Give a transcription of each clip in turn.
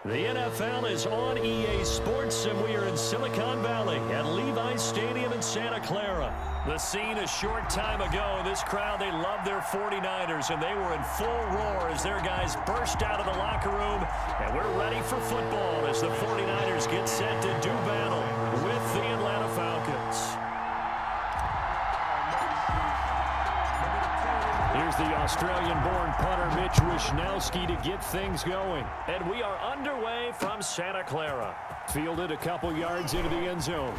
The NFL is on EA Sports, and we are in Silicon Valley at Levi's Stadium in Santa Clara. The scene a short time ago, this crowd, they love their 49ers, and they were in full roar as their guys burst out of the locker room. And we're ready for football as the 49ers get set to do battle with the Atlanta Falcons. Here's the Australian-born punter Mitch Wishnowsky to get things going. And we are underway from Santa Clara. Fielded a couple yards into the end zone.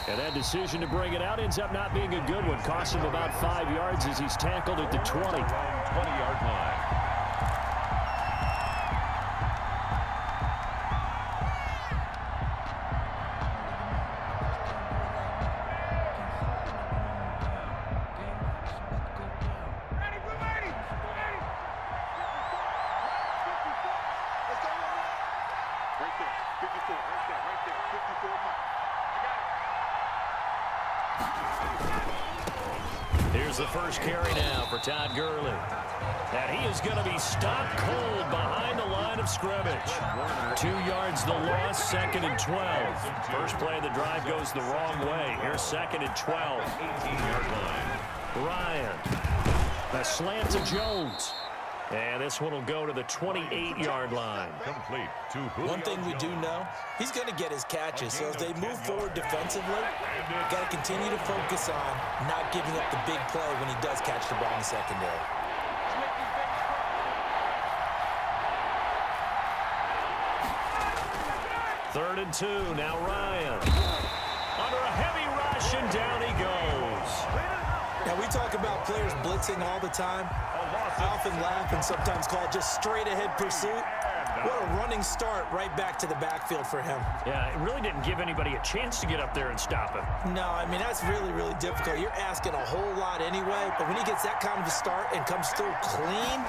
And that decision to bring it out ends up not being a good one. Cost him about 5 yards as he's tackled at the 20-yard line. Here's the first carry now for Todd Gurley. And he is going to be stopped cold behind the line of scrimmage. 2 yards the loss, 2nd and 12. First play of the drive goes the wrong way. Here's 2nd and 12. 18-yard line. Ryan. The slant to Jones. And this one will go to the 28-yard line. Complete to Julio. One thing we do know, he's going to get his catches. So as they move forward defensively, got to continue to focus on not giving up the big play when he does catch the ball in the secondary. Third and 2. Now Ryan. Under a heavy rush, and down he goes. Now, we talk about players blitzing all the time. I often laugh and sometimes call it just straight-ahead pursuit. What a running start right back to the backfield for him. Yeah, it really didn't give anybody a chance to get up there and stop him. No, I mean, that's really, really difficult. You're asking a whole lot anyway, but when he gets that kind of a start and comes through clean,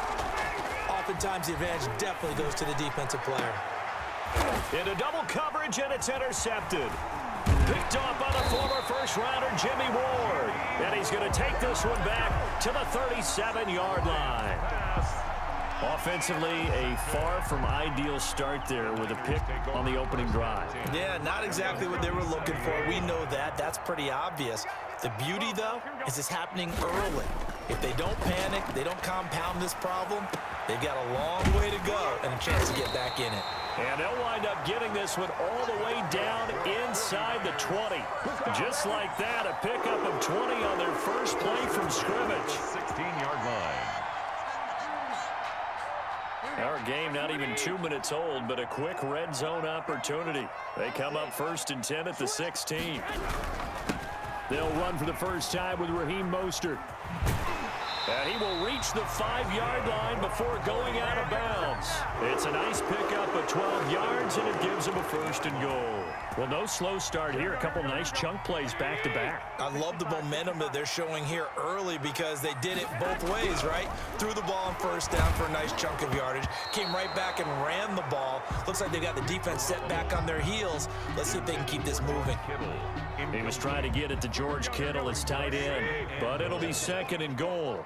oftentimes the advantage definitely goes to the defensive player. Into double coverage, and it's intercepted. Picked off by the former first-rounder Jimmy Ward. And he's going to take this one back to the 37-yard line. Offensively, a far from ideal start there with a pick on the opening drive. Yeah, not exactly what they were looking for. We know that. That's pretty obvious. The beauty, though, is it's happening early. If they don't panic, they don't compound this problem, they've got a long way to go and a chance to get back in it. And they'll wind up getting this one all the way down inside the 20. Just like that, a pickup of 20 on their first play from scrimmage. 16-yard line. Our game not even 2 minutes old, but a quick red zone opportunity. They come up 1st and 10 at the 16. They'll run for the first time with Raheem Mostert. And he will reach the 5-yard line before going out of bounds. It's a nice pickup of 12 yards, and it gives him a 1st and goal. Well, no slow start here. A couple nice chunk plays back-to-back. I love the momentum that they're showing here early because they did it both ways, right? Threw the ball on first down for a nice chunk of yardage. Came right back and ran the ball. Looks like they got the defense set back on their heels. Let's see if they can keep this moving. He was trying to get it to George Kittle as tight end, but it'll be 2nd and goal.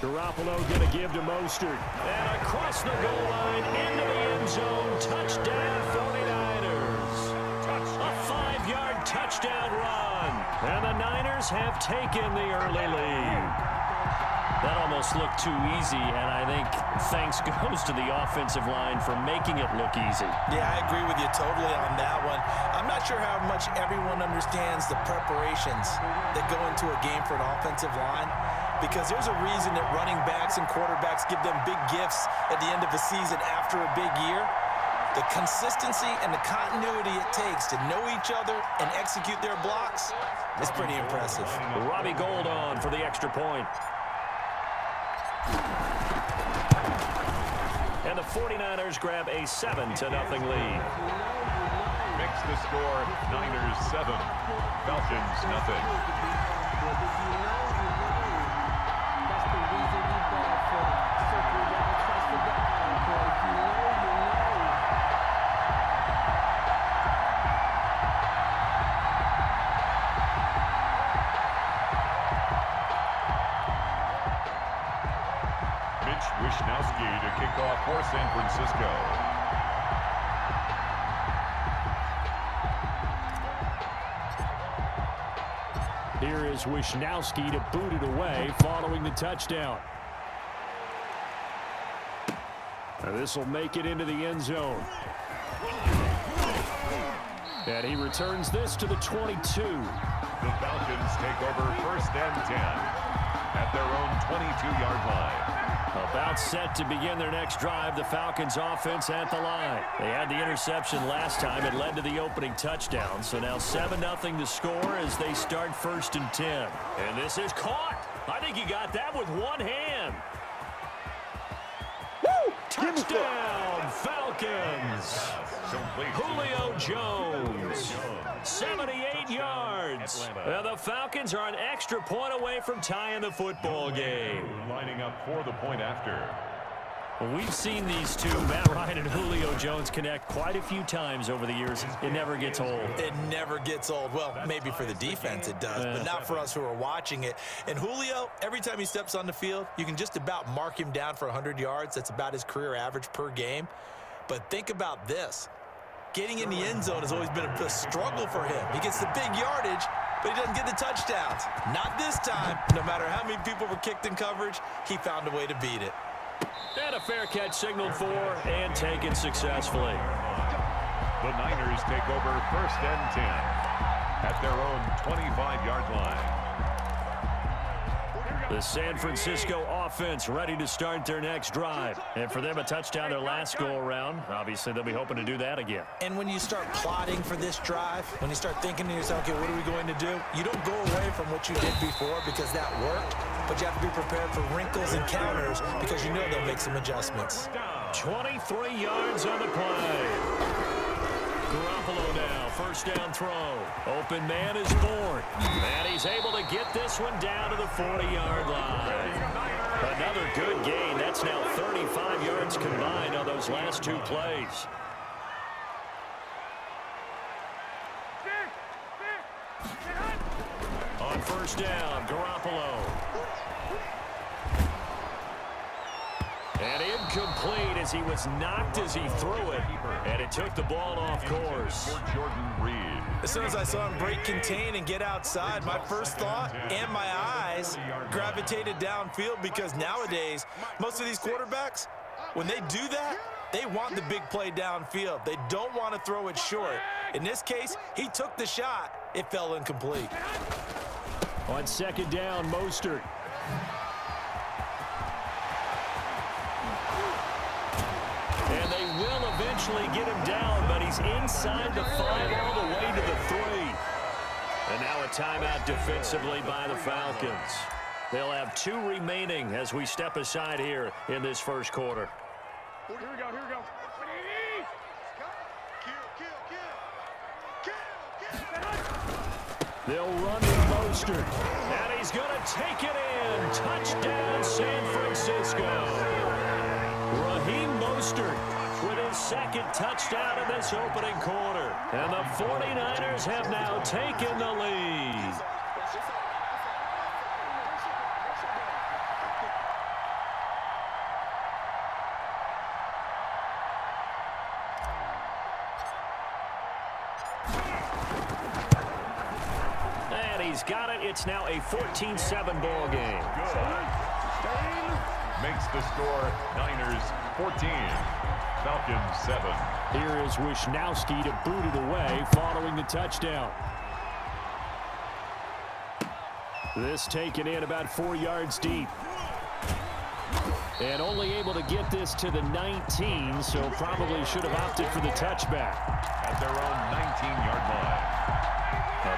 Garoppolo going to give to Mostert. And across the goal line into the end zone. Touchdown 49ers. A 5-yard touchdown run. And the Niners have taken the early lead. That almost looked too easy, and I think thanks goes to the offensive line for making it look easy. Yeah, I agree with you totally on that one. I'm not sure how much everyone understands the preparations that go into a game for an offensive line, because there's a reason that running backs and quarterbacks give them big gifts at the end of a season after a big year. The consistency and the continuity it takes to know each other and execute their blocks is pretty impressive. Robbie Gould on for the extra point. And the 49ers grab a 7-0 lead. Makes the score Niners 7, Falcons nothing. for San Francisco. Here is Wisnowski to boot it away following the touchdown. This will make it into the end zone. And he returns this to the 22. The Falcons take over 1st and 10 at their own 22-yard line. About set to begin their next drive, the Falcons offense at the line. They had the interception last time. It led to the opening touchdown. So now 7-0 to score as they start 1st and 10. And this is caught. I think he got that with one hand. Woo! Touchdown, Falcons. Julio Jones, 78 yards. The Falcons are an extra point away from tying the football game. Lining up for the point after. Well, we've seen these two, Matt Ryan and Julio Jones, connect quite a few times over the years. It never gets old. It never gets old. Well, maybe for the defense it does, but not for us who are watching it. And Julio, every time he steps on the field, you can just about mark him down for 100 yards. That's about his career average per game. But think about this. Getting in the end zone has always been a struggle for him. He gets the big yardage, but he doesn't get the touchdowns. Not this time. No matter how many people were kicked in coverage, he found a way to beat it. And a fair catch signaled for and taken successfully. The Niners take over 1st and 10 at their own 25-yard line. The San Francisco offense ready to start their next drive. And for them, a touchdown their last go-around. Obviously, they'll be hoping to do that again. And when you start plotting for this drive, when you start thinking to yourself, okay, what are we going to do? You don't go away from what you did before because that worked, but you have to be prepared for wrinkles and counters because you know they'll make some adjustments. 23 yards on the play. Garoppolo now, 1st down throw. Open man is born. And he's able to get this one down to the 40-yard line. Another good gain. That's now 35 yards combined on those last two plays. On 1st down, Garoppolo. And incomplete as he was knocked as he threw it. And it took the ball off course. Jordan Reed. As soon as I saw him break contain and get outside, my first thought and my eyes gravitated downfield because nowadays, most of these quarterbacks, when they do that, they want the big play downfield. They don't want to throw it short. In this case, he took the shot. It fell incomplete. On 2nd down, Mostert. And they will eventually get him down, but he's inside the 5 all the way to the 3. And now a timeout defensively by the Falcons. They'll have 2 remaining as we step aside here in this 1st quarter. Here we go, here we go. They'll run with Mostert. And he's going to take it in. Touchdown, San Francisco. Raheem Mostert with his 2nd touchdown in this opening quarter. And the 49ers have now taken the lead. And he's got it. It's now a 14-7 ball game. Makes the score Niners 14, Falcons 7. Here is Wisnowski to boot it away following the touchdown. This taken in about 4 yards deep. And only able to get this to the 19, so probably should have opted for the touchback. At their own 19-yard line.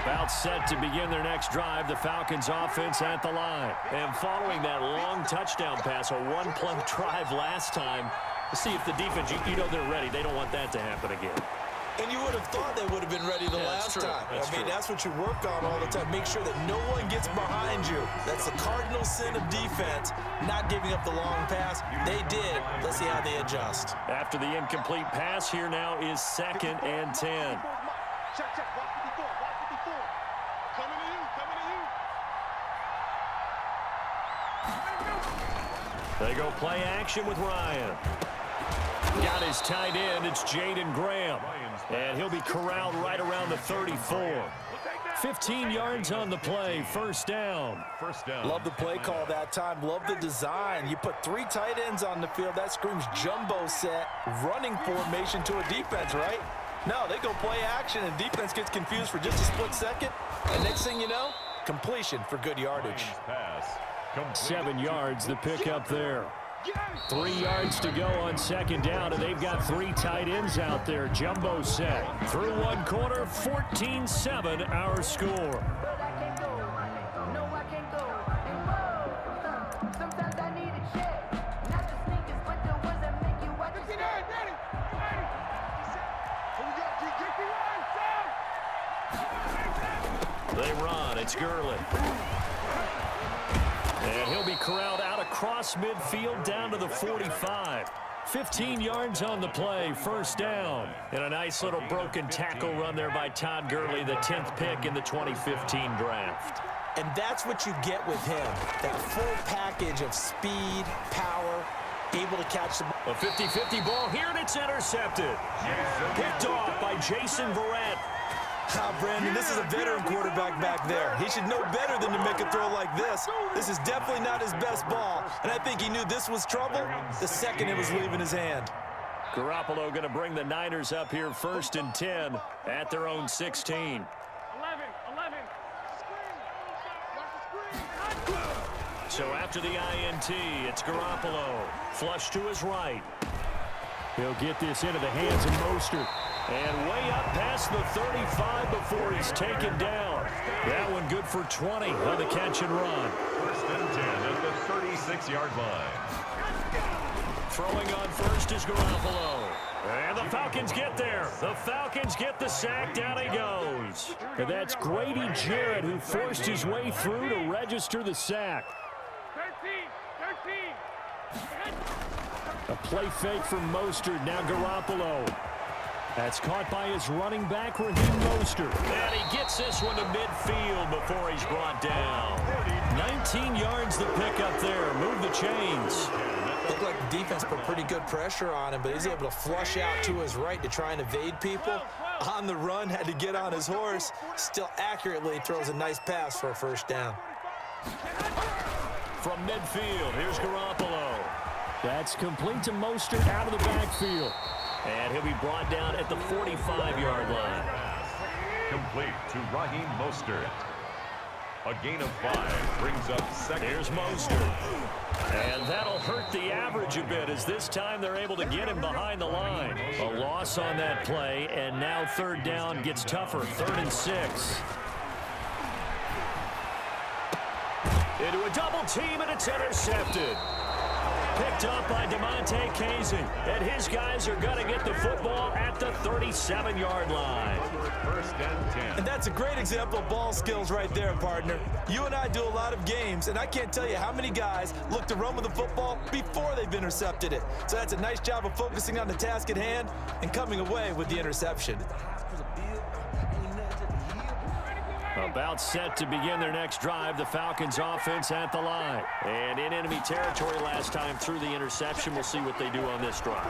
About set to begin their next drive, the Falcons offense at the line. And following that long touchdown pass, a one-play drive last time, to see if the defense, you know they're ready. They don't want that to happen again. And you would have thought they would have been ready the last time. I mean, that's what you work on all the time. Make sure that no one gets behind you. That's the cardinal sin of defense, not giving up the long pass. They did. Let's see how they adjust. After the incomplete pass, here now is 2nd and 10. Check, check. Watch 54. Watch 54. Coming to you. Coming to you. They go play action with Ryan. Got his tight end. It's Jaden Graham. And he'll be corralled right around the 34. 15 yards on the play. First down. Love the play call that time. Love the design. You put 3 tight ends on the field. That screams jumbo set, running formation to a defense, right? No, they go play action, and defense gets confused for just a split second. And next thing you know, completion for good yardage. 7 yards, the pickup there. 3 yards to go on second down, and they've got 3 tight ends out there. Jumbo set. Through one quarter, 14-7 our score. They run. It's Gurley. And he'll be corralled out across midfield down to the 45. 15 yards on the play, first down. And a nice little broken tackle run there by Todd Gurley, the 10th pick in the 2015 draft. And that's what you get with him, that full package of speed, power, able to catch the ball. A 50-50 ball here, and it's intercepted. Picked off by Jason Verrett. Brandon, this is a veteran quarterback back there. He should know better than to make a throw like this. This is definitely not his best ball, and I think he knew this was trouble the second it was leaving his hand. Garoppolo going to bring the Niners up here first and 10 at their own 16. 11. So after the INT, it's Garoppolo. Flush to his right. He'll get this into the hands of Mostert. And way up past the 35 before he's taken down. That one good for 20 on the catch and run. First and 10 at the 36-yard line. Throwing on first is Garoppolo. And the Falcons get there. The Falcons get the sack. Down he goes. And that's Grady Jarrett who forced his way through to register the sack. 13. A play fake from Mostert. Now Garoppolo. That's caught by his running back, Raheem Mostert. And he gets this one to midfield before he's brought down. 19 yards the pickup there. Move the chains. Looked like the defense put pretty good pressure on him, but he's able to flush out to his right to try and evade people. On the run, had to get on his horse. Still accurately throws a nice pass for a first down. From midfield, here's Garoppolo. That's complete to Mostert out of the backfield. And he'll be brought down at the 45-yard line. Complete to Raheem Mostert. A gain of 5 brings up second. Here's Mostert. And that'll hurt the average a bit as this time they're able to get him behind the line. A loss on that play, and now third down gets tougher. 3rd and 6. Into a double team, and it's intercepted. Picked up by DeMonte Casey. And his guys are going to get the football at the 37-yard line. First and 10. And that's a great example of ball skills right there, partner. You and I do a lot of games, and I can't tell you how many guys look to run with the football before they've intercepted it. So that's a nice job of focusing on the task at hand and coming away with the interception. About set to begin their next drive, the Falcons offense at the line. And in enemy territory last time through the interception. We'll see what they do on this drive.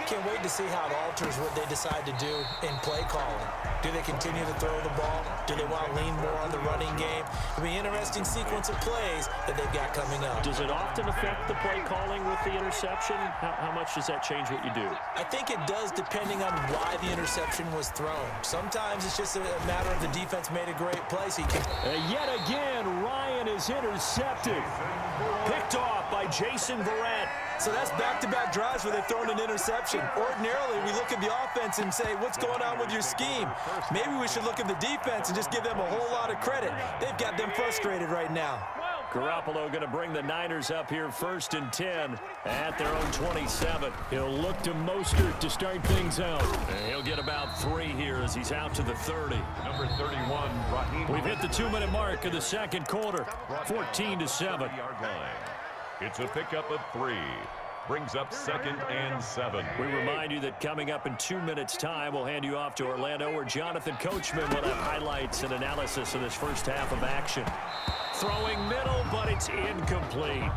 Can't wait to see how it alters what they decide to do in play calling. Do they continue to throw the ball? Do they want to lean more on the running game? It'll be an interesting sequence of plays that they've got coming up. Does it often affect the play calling with the interception? How much does that change what you do? I think it does depending on why the interception was thrown. Sometimes it's just a matter of the defense made a great play. So you can... Yet again, Ryan is intercepted. Picked off by Jason Verrett. So that's back-to-back drives where they've thrown an interception. Ordinarily, we look at the offense and say, what's going on with your scheme? Maybe we should look at the defense and just give them a whole lot of credit. They've got them frustrated right now. Garoppolo going to bring the Niners up here first and 10 at their own 27. He'll look to Mostert to start things out. And he'll get about 3 here as he's out to the 30. Number 31, Raheem. We've hit the 2-minute mark of the second quarter. 14-7. Yard line. It's a pickup of 3. Brings up 2nd and 7. We remind you that coming up in 2 minutes' time, we'll hand you off to Orlando, where Jonathan Coachman will have highlights and analysis of this first half of action. Throwing middle, but it's incomplete.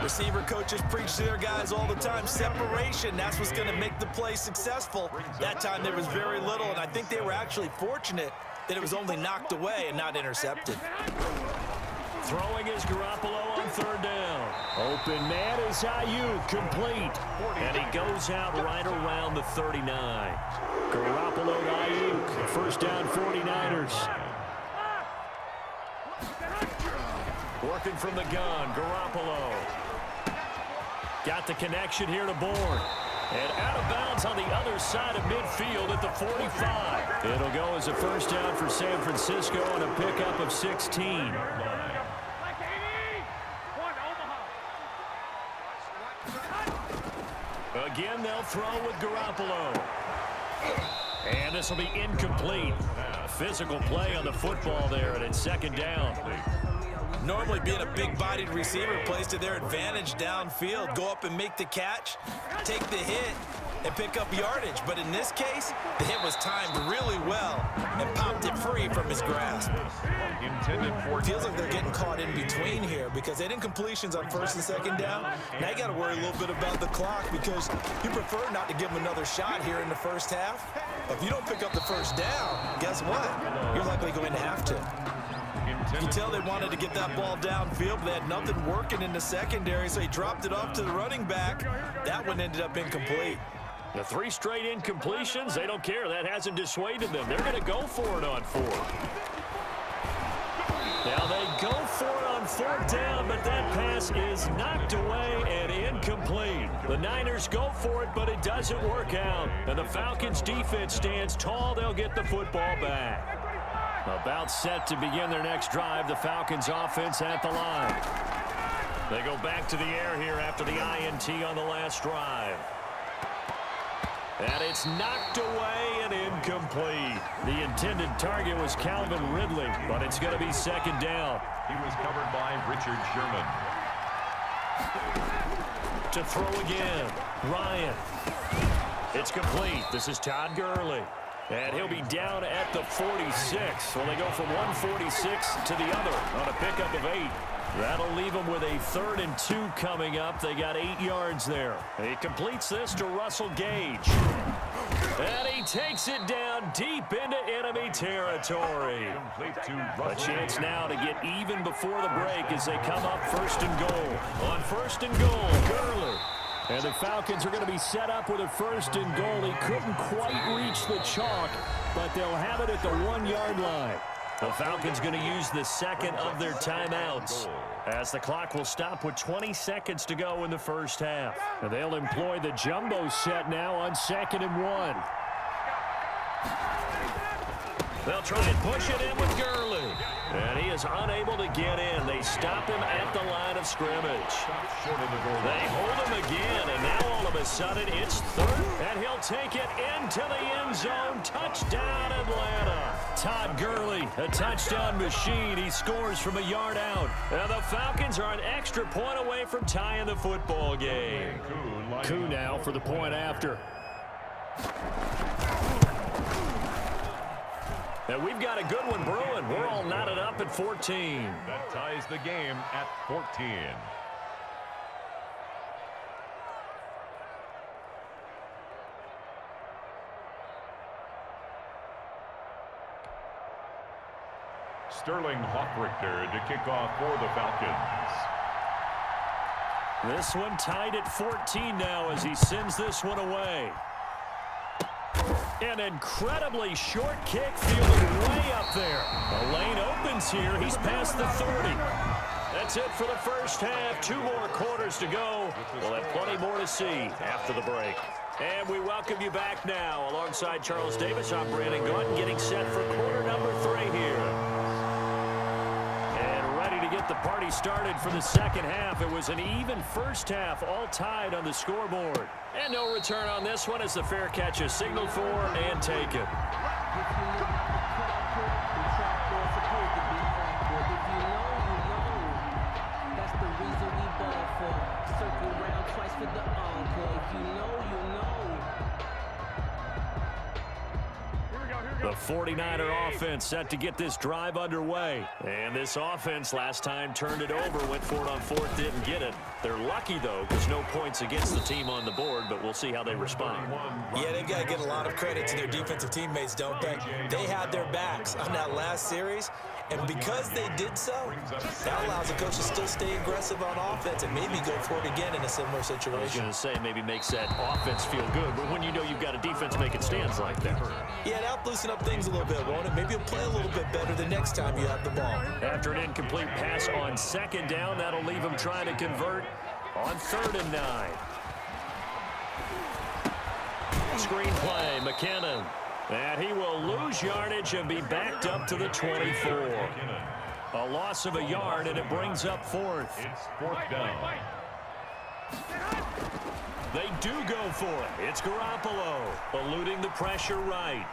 Receiver coaches preach to their guys all the time. Separation, that's what's going to make the play successful. That time there was very little, and I think they were actually fortunate that it was only knocked away and not intercepted. Throwing is Garoppolo on 3rd down. Open man is Ayuk, complete. And he goes out right around the 39. Garoppolo to Ayuk, first down 49ers. Working from the gun, Garoppolo. Got the connection here to Bourne. And out of bounds on the other side of midfield at the 45. It'll go as a first down for San Francisco on a pickup of 16. Again, they'll throw with Garoppolo. And this will be incomplete. Physical play on the football there, and it's 2nd down. Normally being a big-bodied receiver plays to their advantage downfield. Go up and make the catch, take the hit, and pick up yardage. But in this case, the hit was timed really well and popped it free from his grasp. Feels like they're getting caught in between here because they didn't completions on 1st and 2nd down. Now you got to worry a little bit about the clock because you prefer not to give them another shot here in the first half. But if you don't pick up the first down, guess what? You're likely going to have to. You can tell they wanted to get that ball downfield, but they had nothing working in the secondary, so he dropped it off to the running back. That one ended up incomplete. The 3 straight incompletions, they don't care. That hasn't dissuaded them. They're going to go for it on 4th. Now they go for it on 4th down, but that pass is knocked away and incomplete. The Niners go for it, but it doesn't work out. And the Falcons defense stands tall. They'll get the football back. About set to begin their next drive, the Falcons offense at the line. They go back to the air here after the INT on the last drive. And it's knocked away and incomplete. The intended target was Calvin Ridley, but it's going to be 2nd down. He was covered by Richard Sherman. To throw again, Ryan. It's complete. This is Todd Gurley. And he'll be down at the 46. Well, they go from 146 to the other on a pickup of 8. That'll leave them with a 3rd and 2 coming up. They got 8 yards there. He completes this to Russell Gage. And he takes it down deep into enemy territory. A chance now to get even before the break as they come up 1st and goal. On 1st and goal, Gurley. And the Falcons are going to be set up with a 1st and goal. He couldn't quite reach the chalk, but they'll have it at the 1-yard line. The Falcons going to use the 2nd of their timeouts as the clock will stop with 20 seconds to go in the first half. And they'll employ the jumbo set now on 2nd and 1. They'll try and push it in with Gurley. And he is unable to get in. They stop him at the line of scrimmage. They hold him again, and now all of a sudden it's 3rd, and he'll take it into the end zone. Touchdown, Atlanta. Todd Gurley, a touchdown machine. He scores from a yard out. And the Falcons are an extra point away from tying the football game. Koo now for the point after. And we've got a good one brewing. We're all knotted up at 14. That ties the game at 14. Sterling Hockrichter to kick off for the Falcons. This one tied at 14 now as he sends this one away. An incredibly short kick fielded way up there. The lane opens here. He's past the 30. That's it for the first half. 2 more quarters to go. We'll have plenty more to see after the break. And we welcome you back now. Alongside Charles Davis, I'm Brandon Gaudin, getting set for quarter number 3 here. And ready to get the party started for the second half. It was an even first half, all tied on the scoreboard. And no return on this one as the fair catch is signaled for and taken. That's the the reason we ball for. Circle round twice for the encore. If you know, you know. The 49er offense set to get this drive underway. And this offense last time turned it over, went for it on fourth, didn't get it. They're lucky, though, because no points against the team on the board, but we'll see how they respond. Yeah, they've got to give a lot of credit to their defensive teammates, don't they? They had their backs on that last series, and because they did so, that allows the coach to still stay aggressive on offense and maybe go for it again in a similar I was situation. going to say maybe makes that offense feel good, but when you know you've got a defense making stands like that. Yeah, that'll loosen up things a little bit, won't it? Maybe you'll play a little bit better the next time you have the ball. After an incomplete pass on second down, that'll leave him trying to convert on 3rd and 9. Screenplay, McKinnon. And he will lose yardage and be backed up to the 24. A loss of a yard, and it brings up 4th. It's 4th down. They do go for it. It's Garoppolo eluding the pressure right.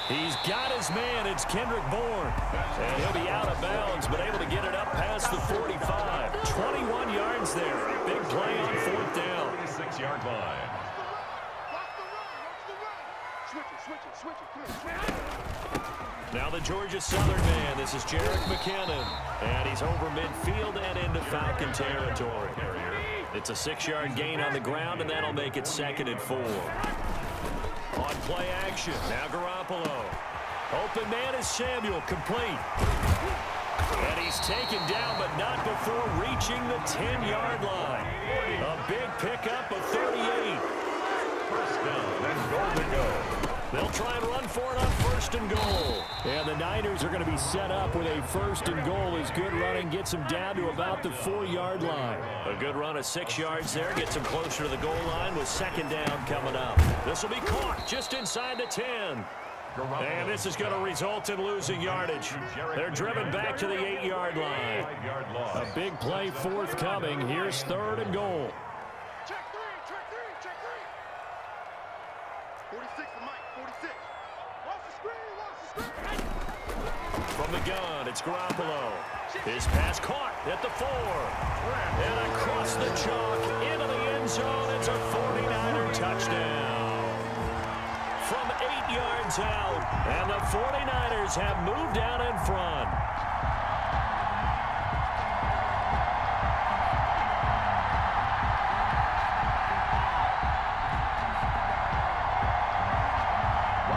He's got his man. It's Kendrick Bourne. And he'll be out of bounds, but able to get it up past the 45. 21 yards there. Big play on 4th down. 46-yard line. Now the Georgia Southern man. This is Jerick McKinnon. And he's over midfield and into Falcon territory. It's a 6-yard gain on the ground, and that'll make it 2nd and 4. On play action, now Garoppolo. Open man is Samuel, complete. And he's taken down, but not before reaching the 10-yard line. A big pickup of 38. First down and goal to go. They'll try and run for it on 1st and goal. And the Niners are going to be set up with a 1st and goal as good running gets them down to about the 4-yard line. A good run of 6 yards there gets them closer to the goal line with 2nd down coming up. This will be caught just inside the 10. And this is going to result in losing yardage. They're driven back to the 8-yard line. A big play forthcoming. Here's 3rd and goal. Check three. 46 to Mike, 46. Watch the screen. From the gun, it's Garoppolo. His pass caught at the 4. And across the chalk into the end zone. It's a 49er touchdown. From 8 yards out. And the 49ers have moved down in front.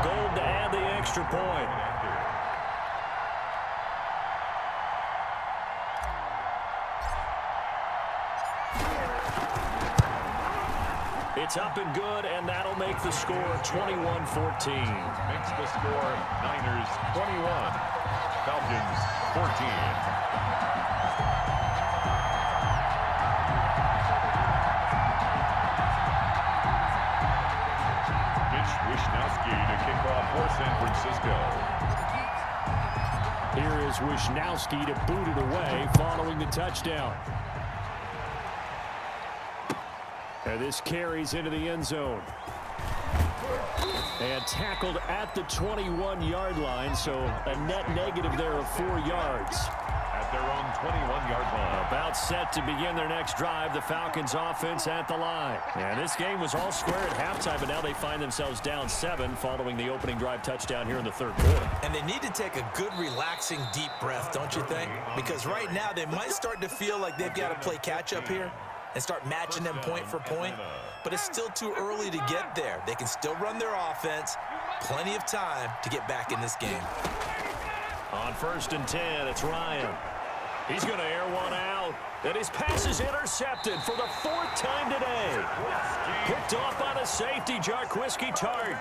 Gold to add the extra point. It's up and good, and that'll make the score 21-14. Makes the score Niners 21, Falcons 14. Wishnowski to kick off for San Francisco. Here is Wishnowski to boot it away following the touchdown. And this carries into the end zone. And tackled at the 21-yard line, so a net negative there of 4 yards. At their own 21-yard line. About set to begin their next drive, the Falcons offense at the line. And this game was all square at halftime, but now they find themselves down 7 following the opening drive touchdown here in the 3rd quarter. And they need to take a good, relaxing, deep breath, don't you think? Because right now they might start to feel like they've got to play catch-up here and start matching them point for point. But it's still too early to get there. They can still run their offense. Plenty of time to get back in this game. On 1st and 10, it's Ryan. He's going to air one out. And his pass is intercepted for the 4th time today. Picked off by the safety, Jarquiski Tart.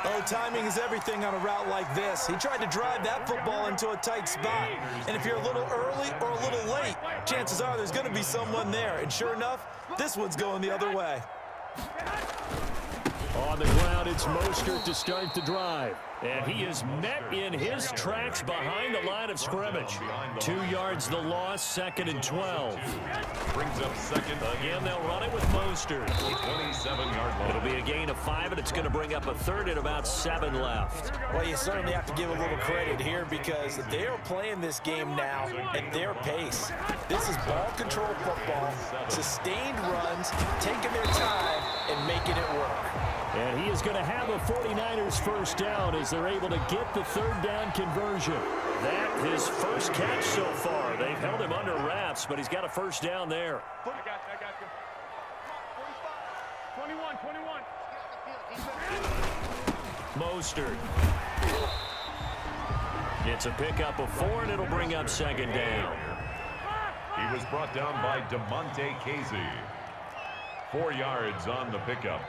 Oh, timing is everything on a route like this. He tried to drive that football into a tight spot. And if you're a little early or a little late, chances are there's going to be someone there. And sure enough, this one's going the other way. On the ground, it's Mostert to start the drive. And he is met in his tracks behind the line of scrimmage. 2 yards the loss, 2nd and 12. Brings up second. Again, they'll run it with Mostert. 27-yard line. It'll be a gain of 5, and it's going to bring up a 3rd and about 7 left. Well, you certainly have to give a little credit here because they are playing this game now at their pace. This is ball control football, sustained runs, taking their time and making it work. And he is going to have a 49ers first down as they're able to get the 3rd down conversion. That his first catch so far. They've held him under wraps, but he's got a first down there. I got you. 21. Mostert. It's a pickup of 4, and it'll bring up 2nd down. He was brought down by DeMonte Casey. 4 yards on the pickup.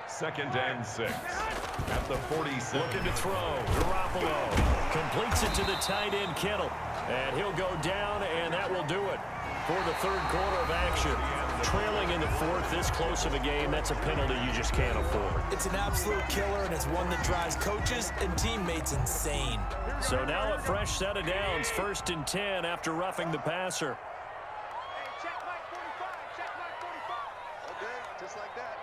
2nd and 6. At the 46. Looking to throw. Garoppolo completes it to the tight end, Kittle. And he'll go down, and that will do it for the 3rd quarter of action. Trailing in the 4th, this close of a game, that's a penalty you just can't afford. It's an absolute killer, and it's one that drives coaches and teammates insane. So now a fresh set of downs. 1st and 10 after roughing the passer. Check mark 45. Okay, just like that.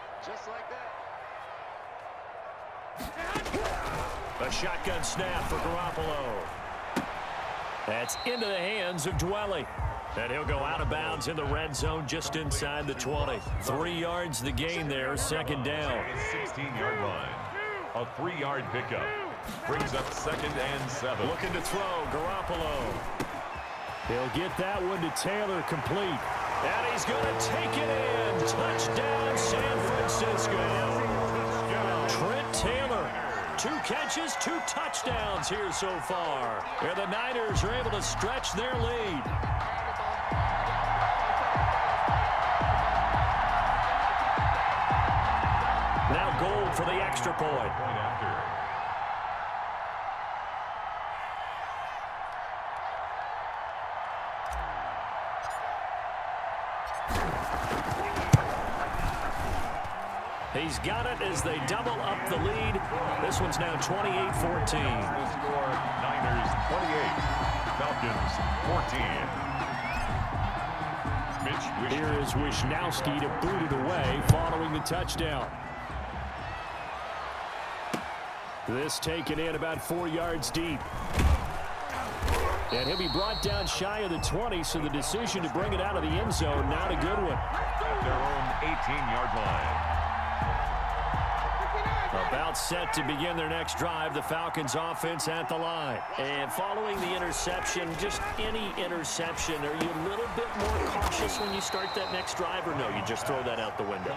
A shotgun snap for Garoppolo. That's into the hands of Dwelly. And he'll go out of bounds in the red zone just inside the 20. 3 yards the gain there, 2nd down. 16-yard line. A 3-yard pickup. Brings up 2nd and 7. Looking to throw, Garoppolo. He'll get that one to Taylor, complete. And he's going to take it in. Touchdown, San Francisco. Trent Taylor. 2 catches, 2 touchdowns here so far. And the Niners are able to stretch their lead. Now Gold for the extra point. He's got it as they double up the lead. This one's now 28-14. Score, Niners 28, Falcons 14. Here is Wishnowski to boot it away following the touchdown. This taken in about 4 yards deep. And he'll be brought down shy of the 20, so the decision to bring it out of the end zone, not a good one. At their own 18-yard line. About set to begin their next drive, the Falcons offense at the line. And following the interception, just any interception, are you a little bit more cautious when you start that next drive, or no, you just throw that out the window?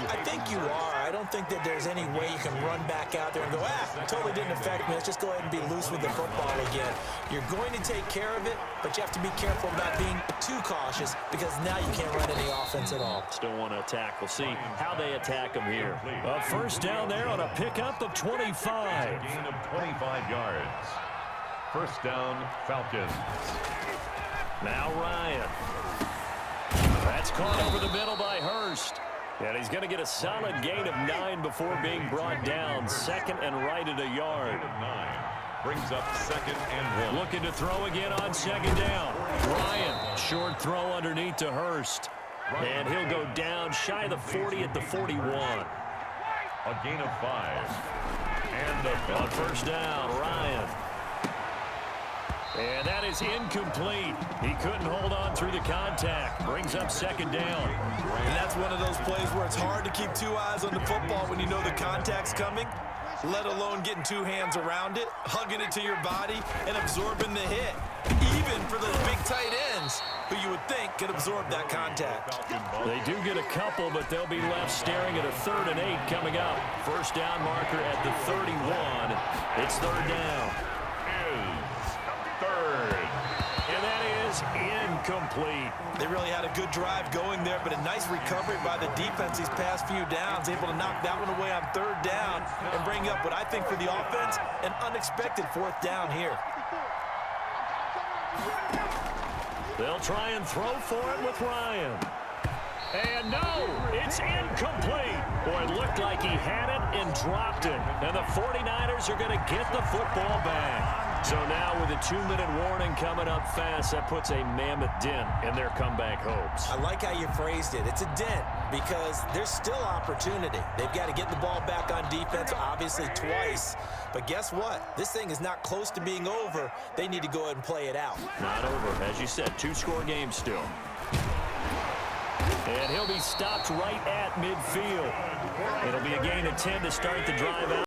I think you are. I don't think that there's any way you can run back out there and go, it totally didn't affect me. Let's just go ahead and be loose with the football again. You're going to take care of it, but you have to be careful about being too cautious because now you can't run any offense at all. Still want to attack. We'll see how they attack them here. A first down there on a pickup of 25. Gain of 25 yards. First down, Falcons. Now Ryan. That's caught over the middle by Hurst. And he's going to get a solid gain of 9 before being brought down. 2nd and right at a yard. 9. Brings up 2nd and 1. Looking to throw again on 2nd down. Ryan, short throw underneath to Hurst. And he'll go down shy of the 40 at the 41. A gain of 5. And on first down, Ryan. And that is incomplete. He couldn't hold on through the contact. Brings up 2nd down. And that's one of those plays where it's hard to keep 2 eyes on the football when you know the contact's coming, let alone getting 2 hands around it, hugging it to your body, and absorbing the hit. Even for those big tight ends who you would think could absorb that contact. They do get a couple, but they'll be left staring at a 3rd and 8 coming up. First down marker at the 31. It's 3rd down. And that is incomplete. They really had a good drive going there, but a nice recovery by the defense these past few downs, able to knock that one away on 3rd down and bring up what I think for the offense, an unexpected 4th down here. They'll try and throw for it with Ryan. And no, it's incomplete. Boy, it looked like he had it and dropped it. And the 49ers are going to get the football back. So now with a 2-minute warning coming up fast, that puts a mammoth dent in their comeback hopes. I like how you phrased it. It's a dent because there's still opportunity. They've got to get the ball back on defense, obviously twice. But guess what? This thing is not close to being over. They need to go ahead and play it out. Not over. As you said, 2-score game still. And he'll be stopped right at midfield. It'll be a gain of 10 to start the drive out.